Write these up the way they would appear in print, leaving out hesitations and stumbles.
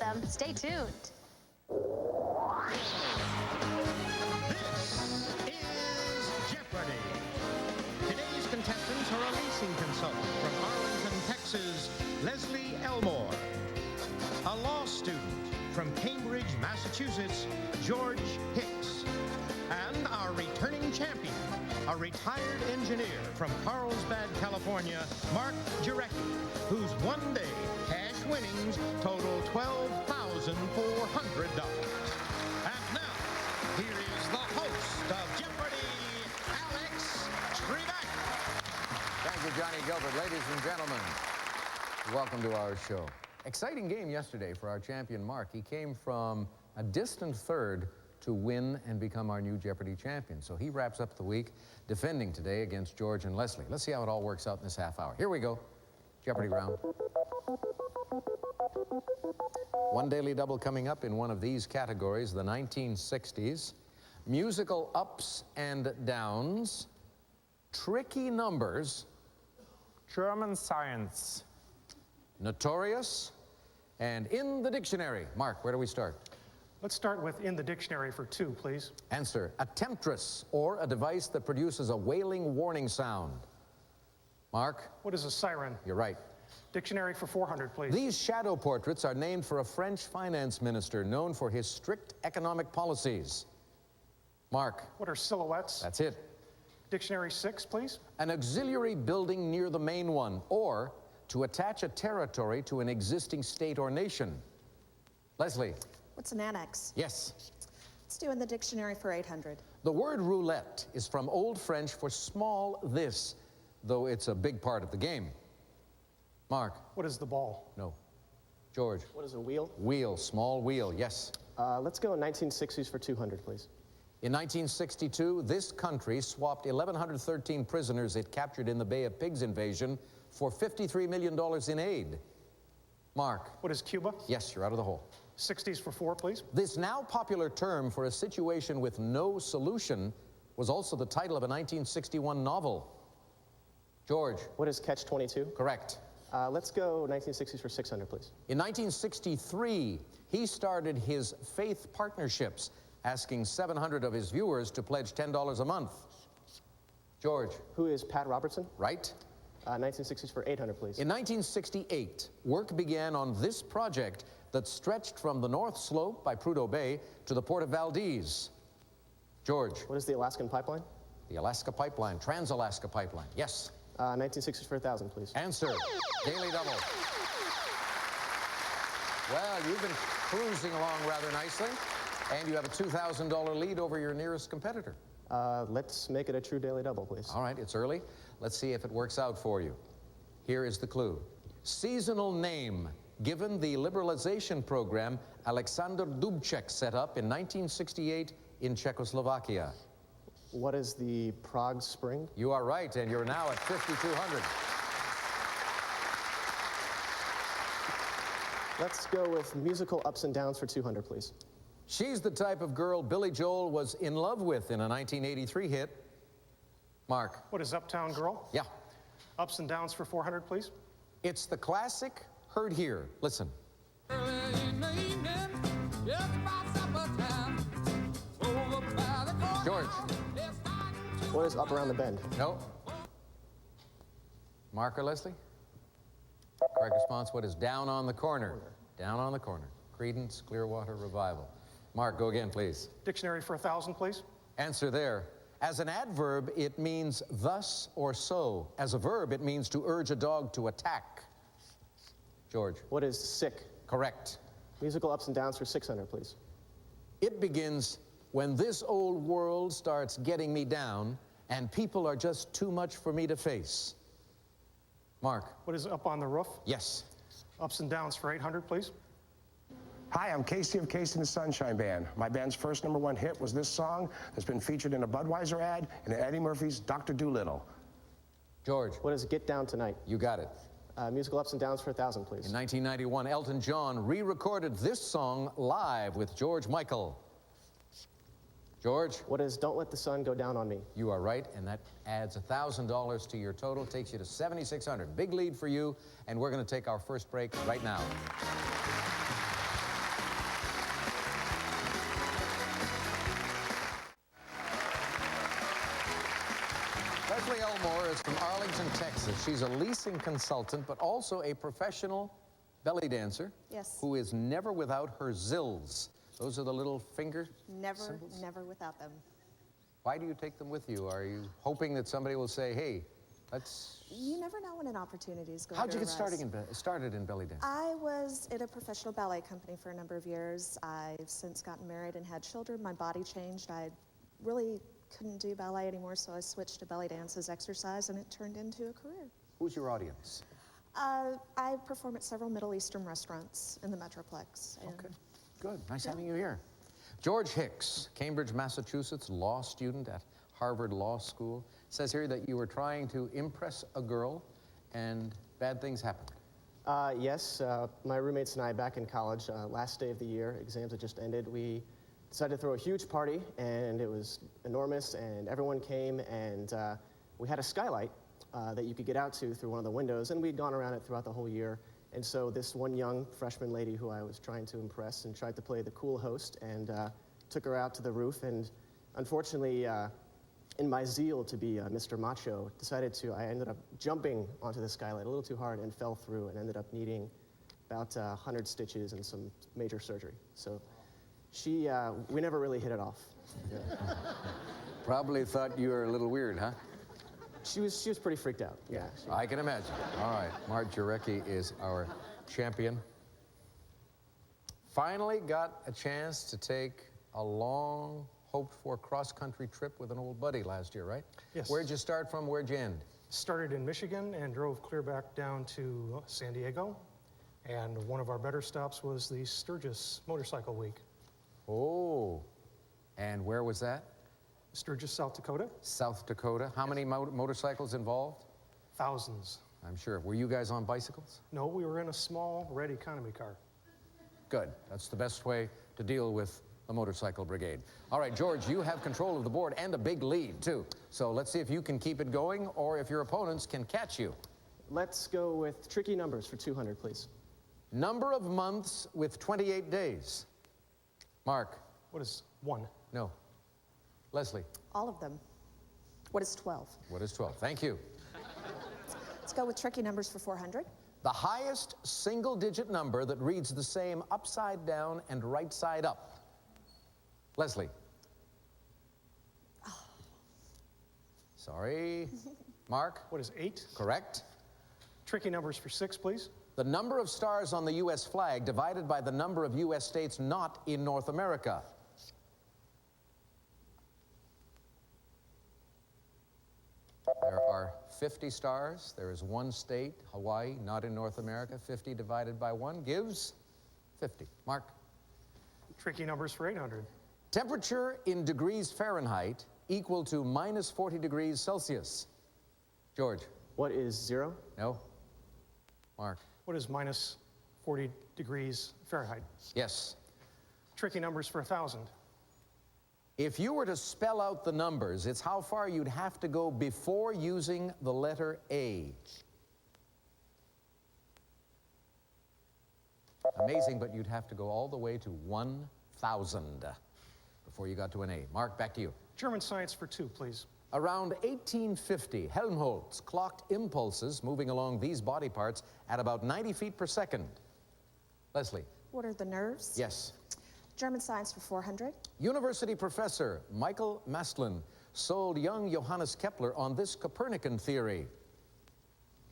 them. Stay tuned. This is Jeopardy! Today's contestants are a leasing consultant from Arlington, Texas, Leslie Elmore. A law student from Cambridge, Massachusetts, George Hicks. And our returning champion, a retired engineer from Carlsbad, California, Mark Jarecki, whose one-day cash winnings total $12,400. And now, here is the host of Jeopardy, Alex Trebek. Thank you, Johnny Gilbert. Ladies and gentlemen, welcome to our show. Exciting game yesterday for our champion, Mark. He came from a distant third to win and become our new Jeopardy champion. So he wraps up the week defending today against George and Leslie. Let's see how it all works out in this half hour. Here we go. Jeopardy round. One daily double coming up in one of these categories, the 1960s. Musical ups and downs. Tricky numbers. German science. Notorious. And in the dictionary. Mark, where do we start? Let's start with in the dictionary for 2, please. Answer, a temptress, or a device that produces a wailing warning sound. Mark? What is a siren? You're right. Dictionary for 400, please. These shadow portraits are named for a French finance minister known for his strict economic policies. Mark? What are silhouettes? That's it. Dictionary 6, please. An auxiliary building near the main one, or to attach a territory to an existing state or nation. Leslie? What's an annex? Yes. Let's do in the dictionary for 800. The word roulette is from Old French for small this, though it's a big part of the game. Mark? What is the ball? No. George? What is a wheel? Wheel, small wheel, yes. Let's go in 1960s for 200, please. In 1962, this country swapped 1,113 prisoners it captured in the Bay of Pigs invasion for $53 million in aid. Mark? What is Cuba? Yes, you're out of the hole. 60s for 4, please. This now popular term for a situation with no solution was also the title of a 1961 novel. George? What is Catch-22? Correct. Let's go 1960s for 600, please. In 1963, he started his Faith Partnerships, asking 700 of his viewers to pledge $10 a month. George? Who is Pat Robertson? Right. 1960s for 800, please. In 1968, work began on this project that stretched from the North Slope by Prudhoe Bay to the port of Valdez. George? What is the Alaskan Pipeline? The Alaska Pipeline, Trans-Alaska Pipeline. Yes. 1960s for 1,000, please. Answer, daily double. Well, you've been cruising along rather nicely, and you have a $2,000 lead over your nearest competitor. Let's make it a true daily double, please. All right, it's early. Let's see if it works out for you. Here is the clue. Seasonal name given the liberalization program Alexander Dubček set up in 1968 in Czechoslovakia. What is the Prague Spring? You are right, and you're now at 5,200. Let's go with musical ups and downs for 200, please. She's the type of girl Billy Joel was in love with in a 1983 hit. Mark? What is Uptown Girl? Yeah. Ups and downs for 400, please. It's the classic heard here. Listen. George? What is Up Around the Bend? No. Mark or Leslie? Correct response, what is Down on the Corner? Down on the Corner. Creedence Clearwater Revival. Mark, go again, please. Dictionary for 1,000, please. Answer there. As an adverb, it means thus or so. As a verb, it means to urge a dog to attack. George? What is sick? Correct. Musical ups and downs for 600, please. It begins when this old world starts getting me down and people are just too much for me to face. Mark? What is Up on the Roof? Yes. Ups and downs for 800, please. Hi, I'm Casey of Casey and the Sunshine Band. My band's first #1 hit was this song that's been featured in a Budweiser ad and in Eddie Murphy's Dr. Dolittle. George? What is Get Down Tonight? You got it. Musical ups and downs for 1,000, please. In 1991, Elton John re-recorded this song live with George Michael. George? What is Don't Let the Sun Go Down on Me? You are right, and that adds $1,000 to your total, takes you to 7,600. Big lead for you, and we're going to take our first break right now. is from Arlington, Texas. She's a leasing consultant, but also a professional belly dancer. Yes. Who is never without her zills. Those are the little finger symbols? Never without them. Why do you take them with you? Are you hoping that somebody will say, hey, let's... You never know when an opportunity is going How'd to you get arise. started in belly dance? I was in a professional ballet company for a number of years. I've since gotten married and had children. My body changed. I really couldn't do ballet anymore, so I switched to belly dance as exercise, and it turned into a career. Who's your audience? I perform at several Middle Eastern restaurants in the Metroplex. And Okay, good. Nice having you here. George Hicks, Cambridge, Massachusetts, law student at Harvard Law School, says here that you were trying to impress a girl and bad things happened. Yes, my roommates and I back in college, last day of the year, exams had just ended, we decided to throw a huge party, and it was enormous, and everyone came, and we had a skylight that you could get out to through one of the windows, and we'd gone around it throughout the whole year. And so this one young freshman lady who I was trying to impress and tried to play the cool host and took her out to the roof, and unfortunately, in my zeal to be Mr. Macho, I ended up jumping onto the skylight a little too hard and fell through and ended up needing about 100 stitches and some major surgery. So we never really hit it off. Yeah. Probably thought you were a little weird, huh? She was pretty freaked out. Yeah. I can imagine. All right, Mark Jarecki is our champion. Finally got a chance to take a long, hoped-for cross-country trip with an old buddy last year, right? Yes. Where'd you start from? Where'd you end? Started in Michigan and drove clear back down to San Diego. And one of our better stops was the Sturgis Motorcycle Week. Oh, and where was that? Sturgis, South Dakota. South Dakota. How many motorcycles involved? Thousands. I'm sure. Were you guys on bicycles? No, we were in a small red economy car. Good. That's the best way to deal with the motorcycle brigade. All right, George, you have control of the board and a big lead, too. So let's see if you can keep it going or if your opponents can catch you. Let's go with tricky numbers for 200, please. Number of months with 28 days. Mark. What is 1? No. Leslie. all of them. What is 12? What is 12? Thank you. Let's go with tricky numbers for 400. The highest single-digit number that reads the same upside down and right side up. Leslie. Oh. Sorry. Mark? What is 8? Correct. Tricky numbers for 6, please. The number of stars on the U.S. flag divided by the number of U.S. states not in North America. There are 50 stars. There is one state, Hawaii, not in North America. 50 divided by 1 gives 50. Mark? Tricky numbers for 800. Temperature in degrees Fahrenheit equal to minus 40 degrees Celsius. George? What is 0? No. Mark? What is minus 40 degrees Fahrenheit? Yes. Tricky numbers for 1,000. If you were to spell out the numbers, it's how far you'd have to go before using the letter A. Amazing, but you'd have to go all the way to 1,000 before you got to an A. Mark, back to you. German science for 2, please. Around 1850, Helmholtz clocked impulses moving along these body parts at about 90 feet per second. Leslie? What are the nerves? Yes. German science for 400. University professor Michael Maslin sold young Johannes Kepler on this Copernican theory.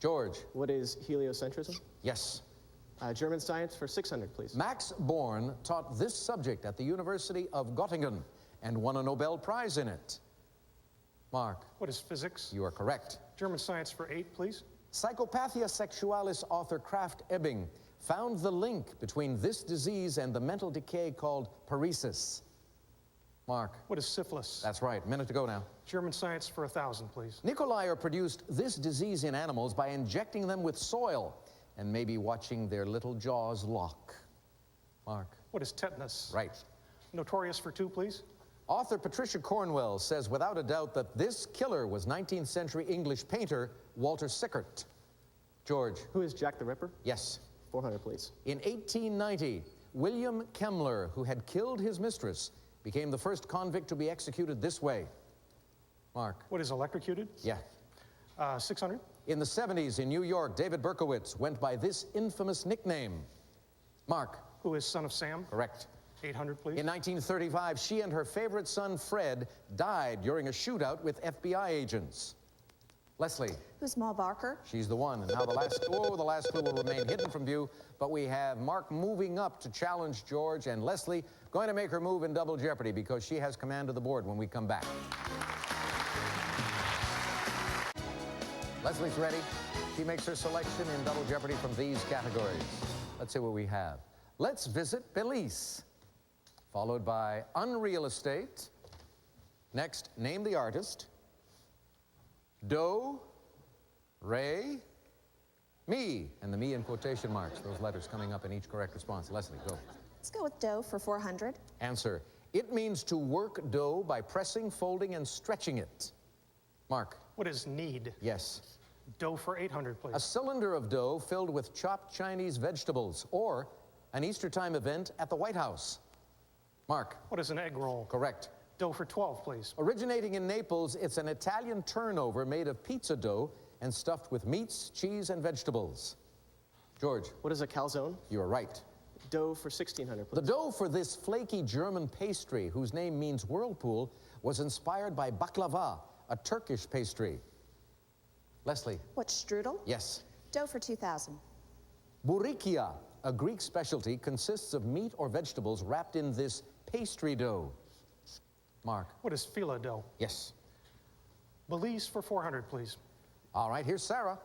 George? What is heliocentrism? Yes. German science for 600, please. Max Born taught this subject at the University of Göttingen and won a Nobel Prize in it. Mark? What is physics? You are correct. German science for 8, please. Psychopathia Sexualis author Kraft Ebing found the link between this disease and the mental decay called paresis. Mark? What is syphilis? That's right. Minute to go now. German science for 1,000, please. Nicolaier produced this disease in animals by injecting them with soil and maybe watching their little jaws lock. Mark? What is tetanus? Right. Notorious for 2, please. Author Patricia Cornwell says without a doubt that this killer was 19th century English painter Walter Sickert. George? Who is Jack the Ripper? Yes. 400, please. In 1890, William Kemmler, who had killed his mistress, became the first convict to be executed this way. Mark? What is electrocuted? Yeah. 600. In the 70s in New York, David Berkowitz went by this infamous nickname. Mark. Who is Son of Sam? Correct. 800, please. In 1935, she and her favorite son, Fred, died during a shootout with FBI agents. Leslie. Who's Ma Barker? She's the one. And now the last clue will remain hidden from view, but we have Mark moving up to challenge George, and Leslie going to make her move in Double Jeopardy because she has command of the board when we come back. Leslie's ready. She makes her selection in Double Jeopardy from these categories. Let's see what we have. Let's visit Belize, followed by unreal estate. Next, name the artist. Do, re, me, and the me in quotation marks, those letters coming up in each correct response. Leslie, go. Let's go with dough for 400. Answer. It means to work dough by pressing, folding, and stretching it. Mark. What is knead? Yes. Dough for 800, please. A cylinder of dough filled with chopped Chinese vegetables, or an Easter time event at the White House. Mark. What is an egg roll? Correct. Dough for 12, please. Originating in Naples, it's an Italian turnover made of pizza dough and stuffed with meats, cheese, and vegetables. George. What is a calzone? You are right. Dough for 1,600, please. The dough for this flaky German pastry, whose name means whirlpool, was inspired by baklava, a Turkish pastry. Leslie. What, strudel? Yes. Dough for 2,000. Bourikia, a Greek specialty, consists of meat or vegetables wrapped in this pastry dough. Mark. What is fila dough? Yes. Belize for 400, please. All right, here's Sarah.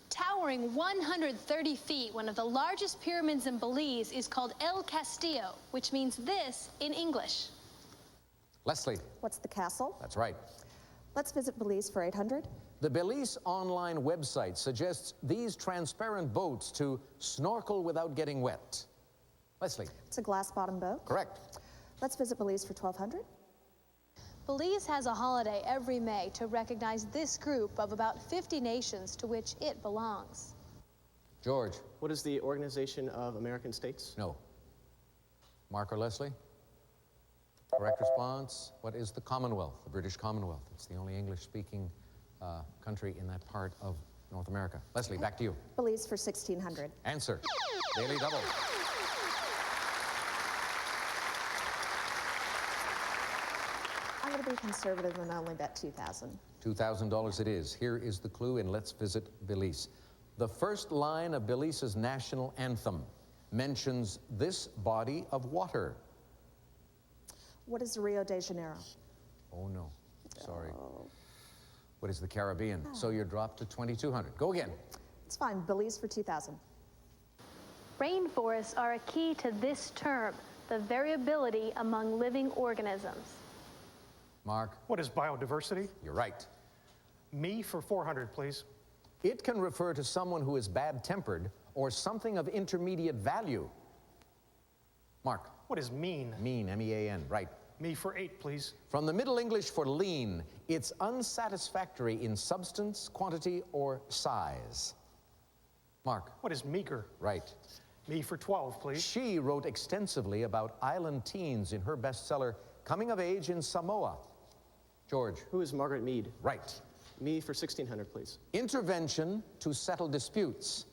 Towering 130 feet, one of the largest pyramids in Belize is called El Castillo, which means this in English. Leslie. What's the castle? That's right. Let's visit Belize for 800. The Belize online website suggests these transparent boats to snorkel without getting wet. Leslie. It's a glass-bottom boat. Correct. Let's visit Belize for 1,200. Belize has a holiday every May to recognize this group of about 50 nations to which it belongs. George. What is the Organization of American States? No. Mark or Leslie? Correct response. What is the Commonwealth, the British Commonwealth? It's the only English-speaking country in that part of North America. Leslie, back to you. Belize for 1,600. Answer. Daily double. I'm going to be conservative and only bet 2,000. $2,000 it is. Here is the clue, and let's visit Belize. The first line of Belize's national anthem mentions this body of water. What is Rio de Janeiro? Oh, no. Sorry. What is the Caribbean? So you're dropped to 2,200. Go again. It's fine. Belize for 2,000. Rainforests are a key to this term, the variability among living organisms. Mark. What is biodiversity? You're right. Me for 400, please. It can refer to someone who is bad-tempered or something of intermediate value. Mark. What is mean? Mean, M-E-A-N, right. Me for 8, please. From the Middle English for lean, it's unsatisfactory in substance, quantity, or size. Mark. What is meager? Right. Me for 12, please. She wrote extensively about island teens in her bestseller, Coming of Age in Samoa. George. Who is Margaret Mead? Right. Me for 1,600, please. Intervention to settle disputes.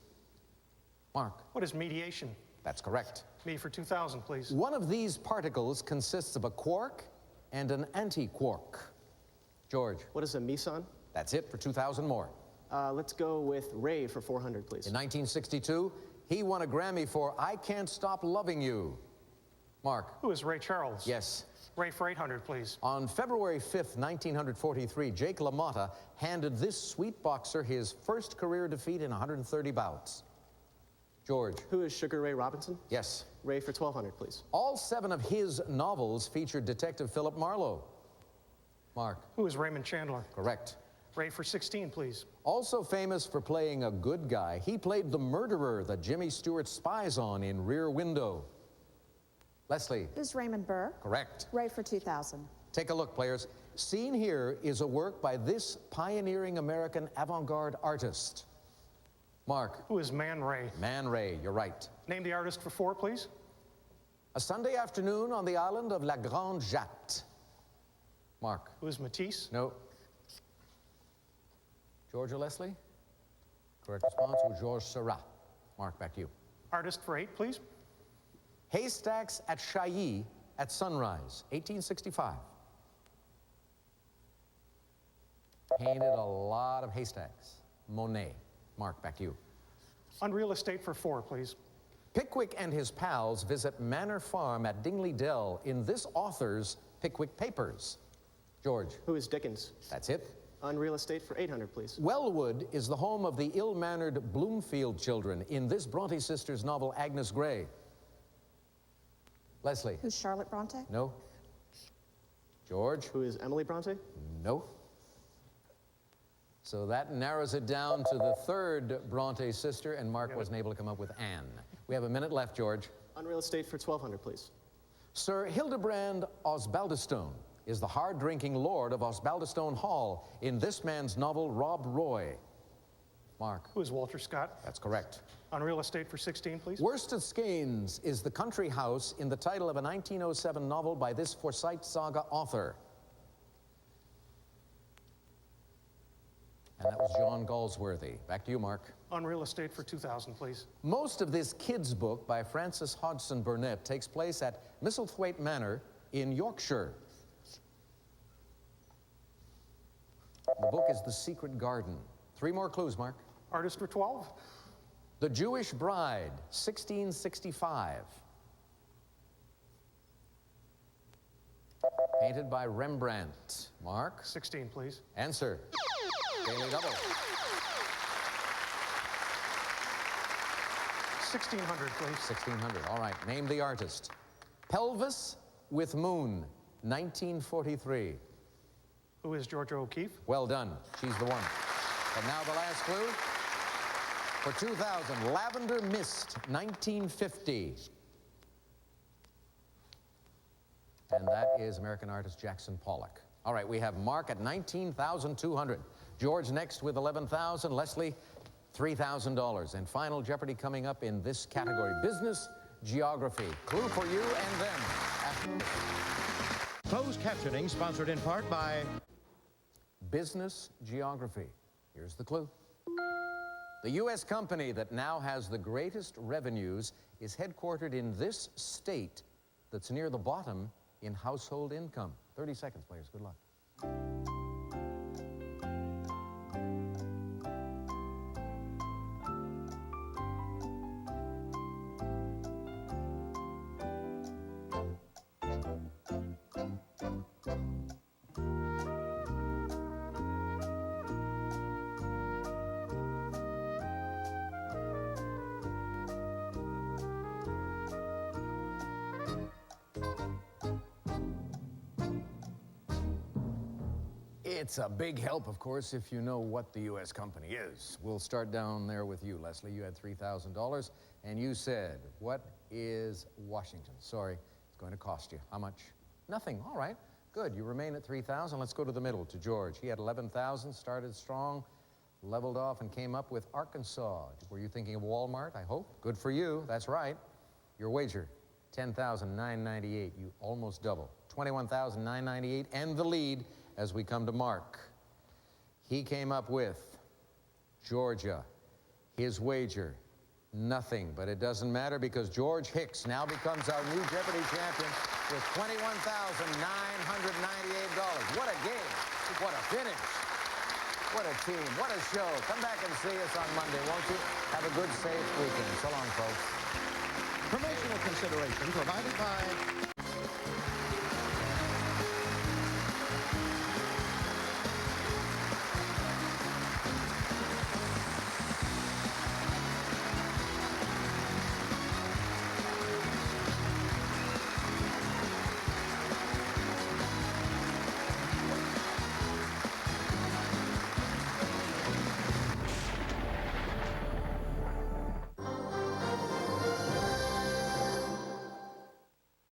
Mark. What is mediation? That's correct. Me for 2,000, please. One of these particles consists of a quark and an anti-quark. George. What is a meson? That's it for 2,000 more. Let's go with Ray for 400, please. In 1962, he won a Grammy for I Can't Stop Loving You. Mark. Who is Ray Charles? Yes. Ray for 800, please. On February 5th, 1943, Jake LaMotta handed this sweet boxer his first career defeat in 130 bouts. George. Who is Sugar Ray Robinson? Yes. Ray for 1,200, please. All 7 of his novels featured Detective Philip Marlowe. Mark. Who is Raymond Chandler? Correct. Ray for 16, please. Also famous for playing a good guy, he played the murderer that Jimmy Stewart spies on in Rear Window. Leslie. Who's Raymond Burr? Correct. Ray for 2,000. Take a look, players. Seen here is a work by this pioneering American avant-garde artist. Mark. Who is Man Ray? Man Ray, you're right. Name the artist for 4, please. A Sunday afternoon on the island of La Grande Jatte. Mark. Who is Matisse? No. George or Leslie? Correct response was Georges Seurat. Mark, back to you. Artist for 8, please. Haystacks at Chailly at sunrise, 1865. Painted a lot of haystacks. Monet. Mark, back to you. Unreal Estate for 4, please. Pickwick and his pals visit Manor Farm at Dingley Dell in this author's Pickwick Papers. George. Who is Dickens? That's it. Unreal Estate for 800, please. Wellwood is the home of the ill-mannered Bloomfield children in this Bronte sisters novel, Agnes Grey. Leslie. Who's Charlotte Bronte? No. George. Who is Emily Bronte? No. So that narrows it down to the third Bronte sister, and Mark wasn't able to come up with Anne. We have a minute left, George. Unreal Estate for 1200, please. Sir Hildebrand Osbaldistone is the hard-drinking lord of Osbaldistone Hall in this man's novel, Rob Roy. Mark. Who is Walter Scott? That's correct. Unreal Estate for 16, please. Worsted Skeynes is the country house in the title of a 1907 novel by this Forsyte Saga author. And that was John Galsworthy. Back to you, Mark. Unreal Estate for 2,000, please. Most of this kids' book by Francis Hodgson Burnett takes place at Misselthwaite Manor in Yorkshire. The book is The Secret Garden. 3 more clues, Mark. Artist for 12. The Jewish Bride, 1665. Painted by Rembrandt. Mark. 16, please. Answer. Daily double. 1,600, please. 1600. All right. Name the artist. Pelvis with Moon, 1943. Who is Georgia O'Keeffe? Well done. She's the one. But now the last clue. For 2,000, Lavender Mist, 1950. And that is American artist Jackson Pollock. All right, we have Mark at 19,200. George next with 11,000. Leslie, $3,000. And final Jeopardy coming up in this category, business geography. Clue for you and them. After Closed captioning sponsored in part by business geography. Here's the clue. The U.S. company that now has the greatest revenues is headquartered in this state that's near the bottom in household income. 30 seconds, players. Good luck. It's a big help, of course, if you know what the U.S. company is. We'll start down there with you, Leslie. You had $3,000, and you said, what is Washington? Sorry, it's going to cost you. How much? Nothing. All right, good. You remain at $3,000. Let's go to the middle, to George. He had $11,000, started strong, leveled off, and came up with Arkansas. Were you thinking of Walmart, I hope? Good for you. That's right. Your wager, $10,998. You almost double. $21,998, and the lead as we come to Mark. He came up with Georgia. His wager, nothing, but it doesn't matter because George Hicks now becomes our new Jeopardy champion with $21,998. What a game, what a finish, what a team, what a show. Come back and see us on Monday, won't you? Have a good, safe weekend. So long, folks. promotional consideration provided by